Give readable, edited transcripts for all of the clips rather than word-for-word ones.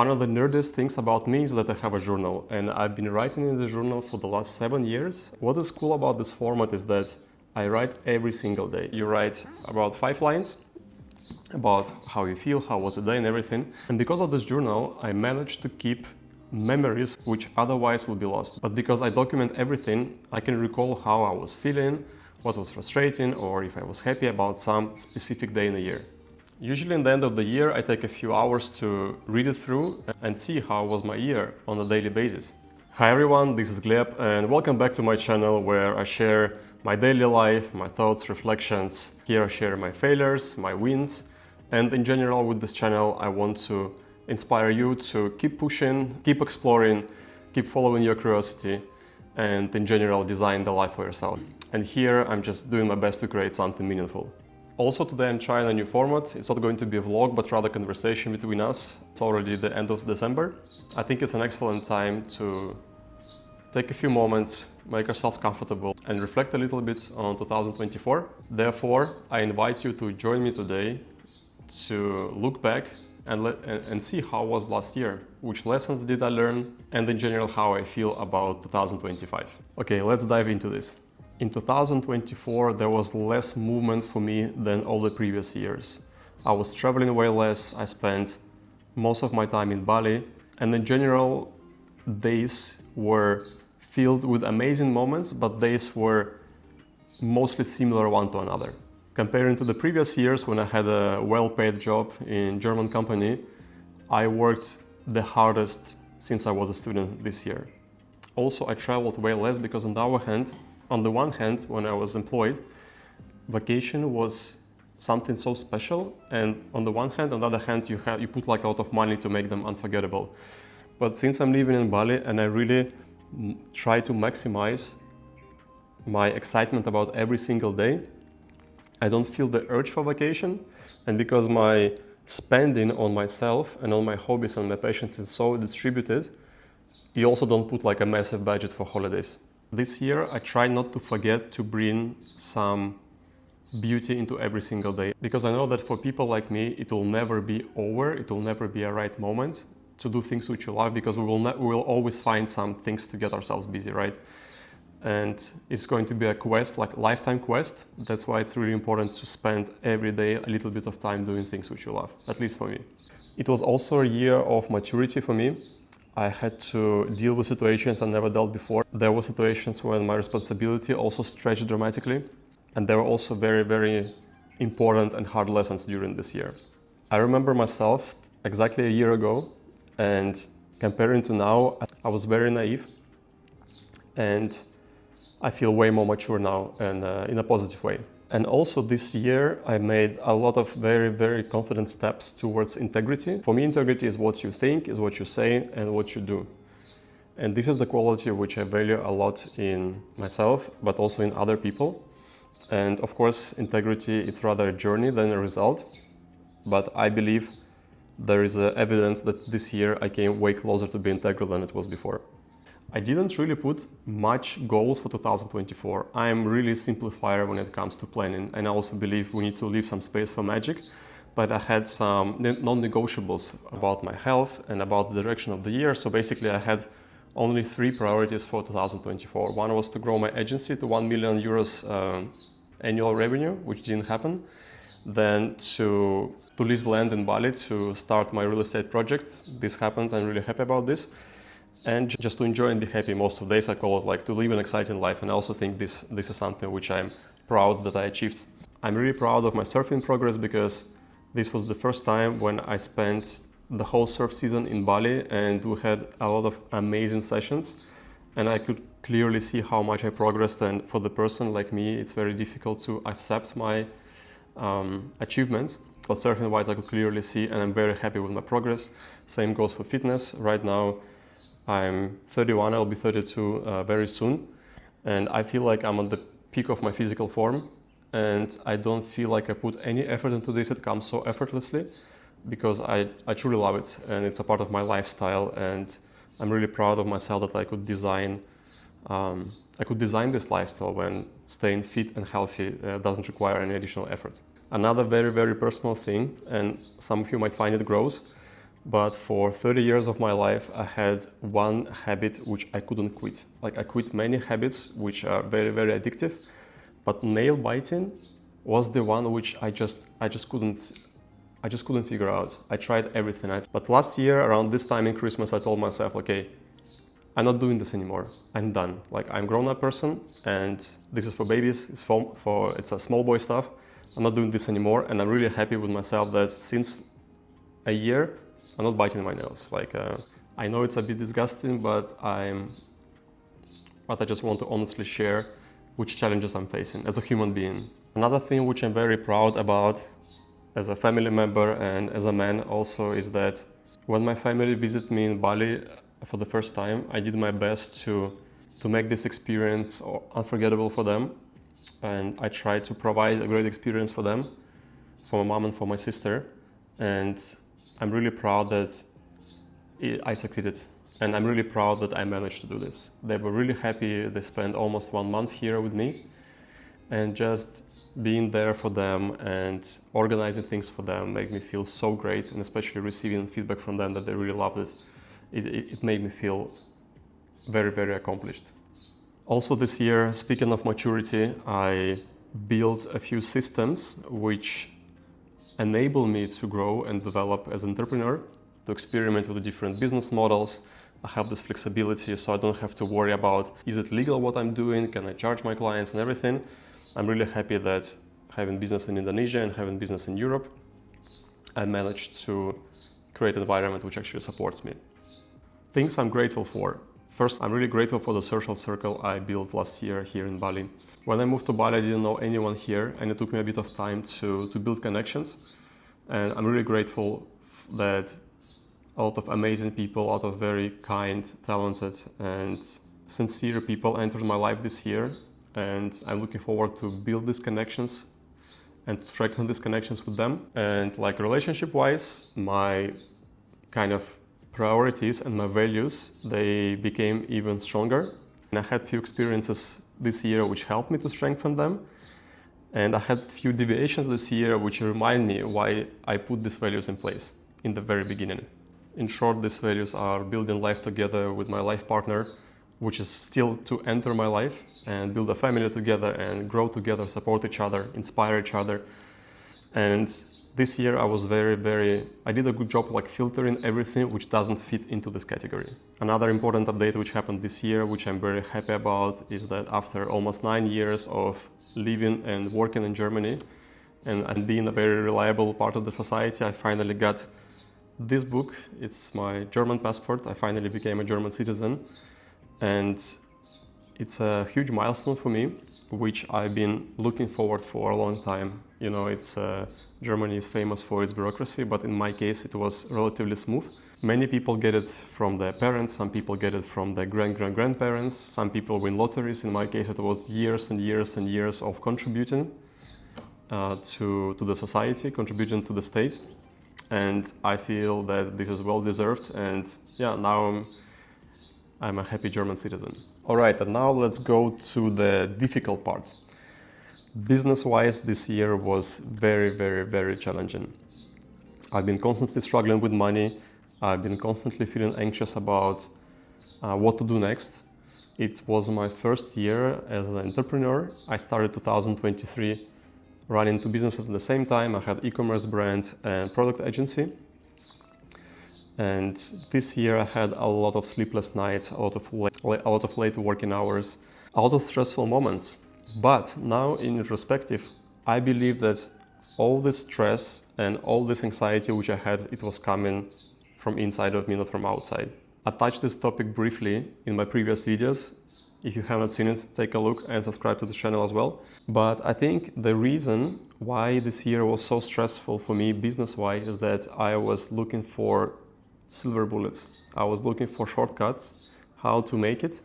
One of the nerdiest things about me is that I have a journal, and I've been writing in the journal for the last 7 years. What is cool about this format is that I write every single day. You write about 5 lines about how you feel, how was the day and everything. And because of this journal, I managed to keep memories which otherwise would be lost. But because I document everything, I can recall how I was feeling, what was frustrating, or if I was happy about some specific day in the year. Usually in the end of the year, I take a few hours to read it through and see how was my year on a daily basis. Hi everyone, this is Gleb and welcome back to my channel where I share my daily life, my thoughts, reflections. Here I share my failures, my wins, and in general with this channel I want to inspire you to keep pushing, keep exploring, keep following your curiosity, and in general design the life for yourself. And here I'm just doing my best to create something meaningful. Also today I'm trying a new format. It's not going to be a vlog, but rather a conversation between us. It's already the end of December. I think it's an excellent time to take a few moments, make ourselves comfortable and reflect a little bit on 2024. Therefore, I invite you to join me today to look back and see how was last year, which lessons did I learn, and in general how I feel about 2025. Okay, let's dive into this. In 2024, there was less movement for me than all the previous years. I was traveling way less, I spent most of my time in Bali, and in general, days were filled with amazing moments, but days were mostly similar one to another. Comparing to the previous years when I had a well-paid job in German company, I worked the hardest since I was a student this year. Also, I traveled way less because on the one hand, when I was employed, vacation was something so special, and on the other hand, you put like a lot of money to make them unforgettable. But since I'm living in Bali and I really try to maximize my excitement about every single day, I don't feel the urge for vacation, and because my spending on myself and on my hobbies and my passions is so distributed, you also don't put like a massive budget for holidays. This year, I try not to forget to bring some beauty into every single day, because I know that for people like me, it will never be over, it will never be a right moment to do things which you love, because we will always find some things to get ourselves busy, right? And it's going to be a quest, like lifetime quest. That's why it's really important to spend every day a little bit of time doing things which you love, at least for me. It was also a year of maturity for me. I had to deal with situations I never dealt before. There were situations when my responsibility also stretched dramatically, and there were also very, very important and hard lessons during this year. I remember myself exactly a year ago, and comparing to now, I was very naive, and I feel way more mature now, and in a positive way. And also this year, I made a lot of very, very confident steps towards integrity. For me, integrity is what you think, is what you say, and what you do. And this is the quality which I value a lot in myself, but also in other people. And of course, integrity, it's rather a journey than a result. But I believe there is evidence that this year I came way closer to be integral than it was before. I didn't really put much goals for 2024. I'm really simplifier when it comes to planning, and I also believe we need to leave some space for magic. But I had some non-negotiables about my health and about the direction of the year. So basically I had only 3 priorities for 2024. One was to grow my agency to 1 million euros annual revenue, which didn't happen. Then to lease land in Bali to start my real estate project. This happened, I'm really happy about this. And just to enjoy and be happy most of the days. I call it like to live an exciting life, and I also think this is something which I'm proud that I achieved. I'm really proud of my surfing progress, because this was the first time when I spent the whole surf season in Bali, and we had a lot of amazing sessions, and I could clearly see how much I progressed. And for the person like me, it's very difficult to accept my achievements, but surfing wise I could clearly see, and I'm very happy with my progress. Same goes for fitness. Right now I'm 31, I'll be 32 very soon, and I feel like I'm at the peak of my physical form, and I don't feel like I put any effort into this. It comes so effortlessly because I truly love it, and it's a part of my lifestyle, and I'm really proud of myself that I could design this lifestyle when staying fit and healthy doesn't require any additional effort. Another very, very personal thing, and some of you might find it gross, But for 30 years of my life, I had one habit which I couldn't quit. Like I quit many habits which are very, very addictive, but nail biting was the one which I just couldn't figure out. I tried everything. But last year, around this time in Christmas, I told myself, okay, I'm not doing this anymore. I'm done. Like I'm a grown-up person, and this is for babies. It's a small boy stuff. I'm not doing this anymore, and I'm really happy with myself that since a year, I'm not biting my nails. I know it's a bit disgusting, but I just want to honestly share which challenges I'm facing as a human being. Another thing which I'm very proud about as a family member and as a man also is that when my family visited me in Bali for the first time, I did my best to make this experience unforgettable for them. And I tried to provide a great experience for them, for my mom and for my sister. And I'm really proud that I succeeded. And I'm really proud that I managed to do this. They were really happy. They spent almost 1 month here with me. And just being there for them and organizing things for them made me feel so great. And especially receiving feedback from them that they really loved it. It made me feel very, very accomplished. Also this year, speaking of maturity, I built a few systems which enable me to grow and develop as an entrepreneur, to experiment with the different business models. I have this flexibility, so I don't have to worry about, is it legal what I'm doing? Can I charge my clients and everything? I'm really happy that having business in Indonesia and having business in Europe, I managed to create an environment which actually supports me. Things I'm grateful for. First, I'm really grateful for the social circle I built last year here in Bali. When I moved to Bali, I didn't know anyone here, and it took me a bit of time to build connections. And I'm really grateful that a lot of amazing people, a lot of very kind, talented, and sincere people entered my life this year. And I'm looking forward to build these connections and to strengthen these connections with them. And relationship-wise, my kind of priorities and my values, they became even stronger. And I had few experiences this year which helped me to strengthen them. And I had few deviations this year which remind me why I put these values in place in the very beginning. In short, these values are building life together with my life partner, which is still to enter my life and build a family together and grow together, support each other, inspire each other. And this year I was I did a good job filtering everything which doesn't fit into this category. Another important update which happened this year, which I'm very happy about, is that after almost 9 years of living and working in Germany and being a very reliable part of the society, I finally got this book. It's my German passport. I finally became a German citizen. And it's a huge milestone for me, which I've been looking forward for a long time. You know, Germany is famous for its bureaucracy, but in my case, it was relatively smooth. Many people get it from their parents, some people get it from their grandparents, some people win lotteries. In my case, it was years and years and years of contributing to the society, contributing to the state. And I feel that this is well deserved. And yeah, now I'm a happy German citizen. All right, and now let's go to the difficult part. Business-wise, this year was very, very, very challenging. I've been constantly struggling with money. I've been constantly feeling anxious about what to do next. It was my first year as an entrepreneur. I started 2023 running two businesses at the same time. I had e-commerce brand and product agency. And this year I had a lot of sleepless nights, a lot of late working hours, a lot of stressful moments. But now in retrospective, I believe that all this stress and all this anxiety which I had, it was coming from inside of me, not from outside. I touched this topic briefly in my previous videos. If you haven't seen it, take a look and subscribe to the channel as well. But I think the reason why this year was so stressful for me business-wise is that I was looking for silver bullets. I was looking for shortcuts, how to make it,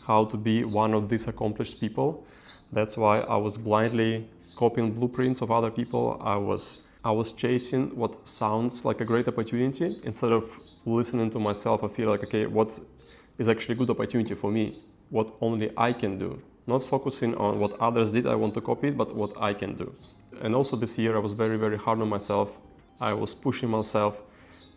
how to be one of these accomplished people. That's why I was blindly copying blueprints of other people. I was chasing what sounds like a great opportunity. Instead of listening to myself, I feel like, okay, what is actually a good opportunity for me? What only I can do? Not focusing on what others did, I want to copy it, but what I can do. And also this year I was very, very hard on myself. I was pushing myself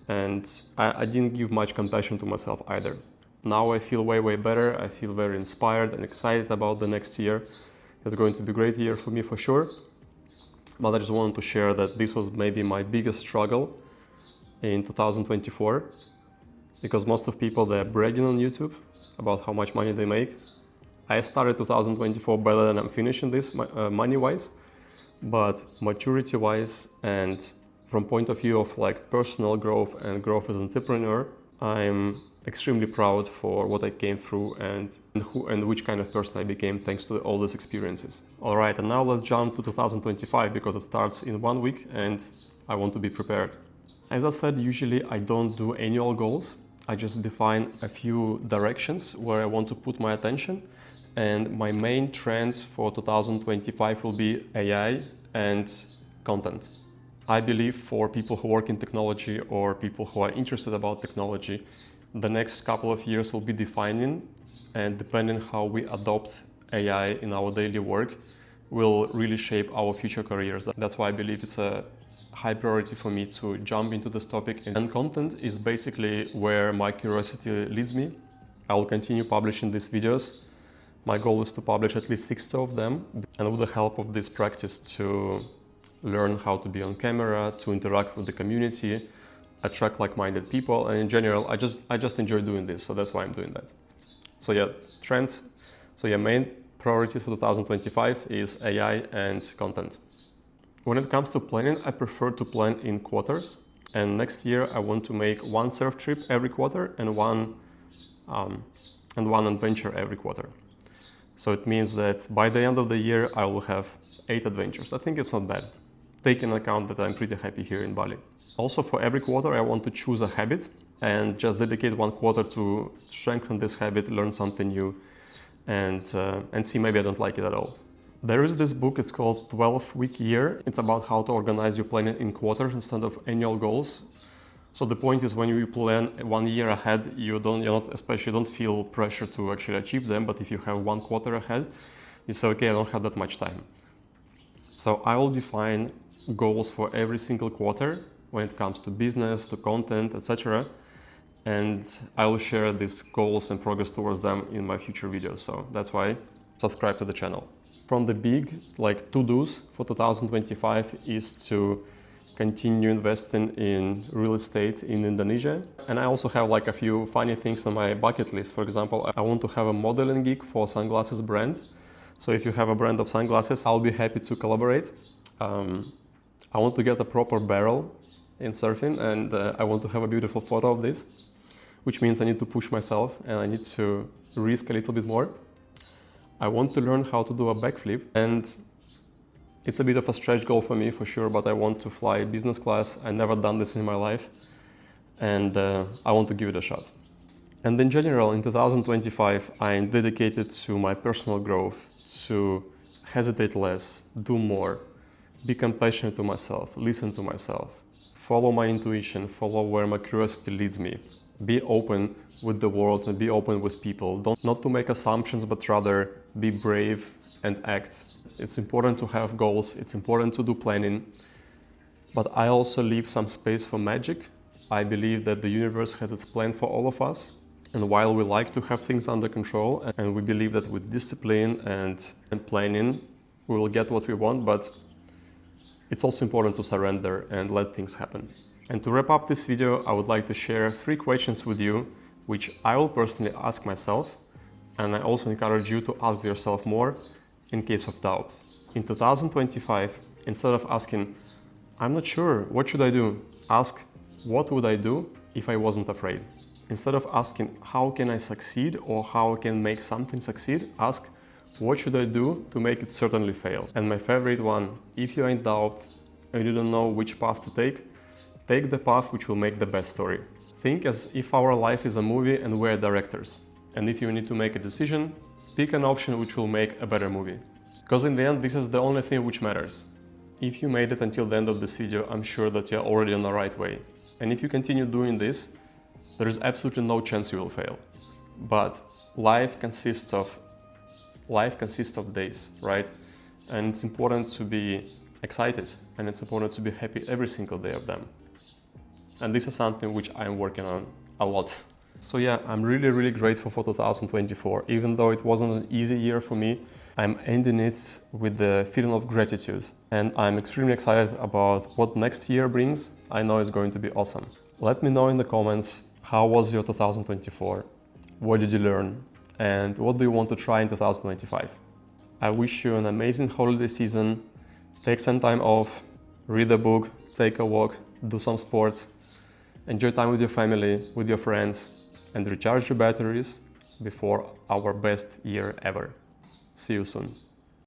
and I didn't give much compassion to myself either. Now I feel way better. I feel very inspired and excited about the next year. It's going to be a great year for me for sure. But I just wanted to share that this was maybe my biggest struggle in 2024, because most of people, they're bragging on YouTube about how much money they make. I started 2024 better than I'm finishing this money-wise, but maturity-wise and from point of view of like personal growth and growth as an entrepreneur, I'm extremely proud for what I came through and who and which kind of person I became thanks to all these experiences. All right, and now let's jump to 2025 because it starts in 1 week and I want to be prepared. As I said, usually I don't do annual goals. I just define a few directions where I want to put my attention, and my main trends for 2025 will be AI and content. I believe for people who work in technology or people who are interested about technology, the next couple of years will be defining, and depending how we adopt AI in our daily work will really shape our future careers. That's why I believe it's a high priority for me to jump into this topic. And content is basically where my curiosity leads me. I will continue publishing these videos. My goal is to publish at least 60 of them, and with the help of this practice to learn how to be on camera, to interact with the community, attract like-minded people, and in general, I just enjoy doing this, so that's why I'm doing that. So yeah, trends. So yeah, main priorities for 2025 is AI and content. When it comes to planning, I prefer to plan in quarters, and next year I want to make one surf trip every quarter and one adventure every quarter. So it means that by the end of the year I will have 8 adventures. I think it's not bad, taking into account that I'm pretty happy here in Bali. Also, for every quarter I want to choose a habit and just dedicate 1 quarter to strengthen this habit, learn something new, and see maybe I don't like it at all. There is this book, it's called 12-Week Year. It's about how to organize your planning in quarters instead of annual goals. So the point is, when you plan 1 year ahead, you don't feel pressure to actually achieve them. But if you have 1 quarter ahead, you say, okay, I don't have that much time. So I will define goals for every single quarter when it comes to business, to content, etc. And I will share these goals and progress towards them in my future videos. So that's why subscribe to the channel. From the big to-dos for 2025 is to continue investing in real estate in Indonesia. And I also have a few funny things on my bucket list. For example, I want to have a modeling gig for sunglasses brand. So if you have a brand of sunglasses, I'll be happy to collaborate. I want to get a proper barrel in surfing, and I want to have a beautiful photo of this, which means I need to push myself and I need to risk a little bit more. I want to learn how to do a backflip, and it's a bit of a stretch goal for me for sure, but I want to fly business class. I've never done this in my life, and I want to give it a shot. And in general, in 2025, I'm dedicated to my personal growth, to hesitate less, do more, be compassionate to myself, listen to myself, follow my intuition, follow where my curiosity leads me. Be open with the world and be open with people. Not to make assumptions, but rather be brave and act. It's important to have goals. It's important to do planning. But I also leave some space for magic. I believe that the universe has its plan for all of us. And while we like to have things under control, and we believe that with discipline and planning, we will get what we want, but it's also important to surrender and let things happen. And to wrap up this video, I would like to share 3 questions with you, which I will personally ask myself, and I also encourage you to ask yourself more in case of doubt. In 2025, instead of asking, I'm not sure, what should I do? Ask, what would I do if I wasn't afraid? Instead of asking, how can I succeed or how I can make something succeed? Ask, what should I do to make it certainly fail? And my favorite one, if you're in doubt and you don't know which path to take the path which will make the best story. Think as if our life is a movie and we're directors. And if you need to make a decision, pick an option which will make a better movie. Because in the end, this is the only thing which matters. If you made it until the end of this video, I'm sure that you're already on the right way. And if you continue doing this, there is absolutely no chance you will fail. But life consists of days, right? And it's important to be excited, and it's important to be happy every single day of them. And this is something which I'm working on a lot. So yeah, I'm really grateful for 2024. Even though it wasn't an easy year for me, I'm ending it with the feeling of gratitude. And I'm extremely excited about what next year brings. I know it's going to be awesome. Let me know in the comments, how was your 2024? What did you learn? And what do you want to try in 2025? I wish you an amazing holiday season. Take some time off, read a book, take a walk, do some sports, enjoy time with your family, with your friends, and recharge your batteries before our best year ever. See you soon.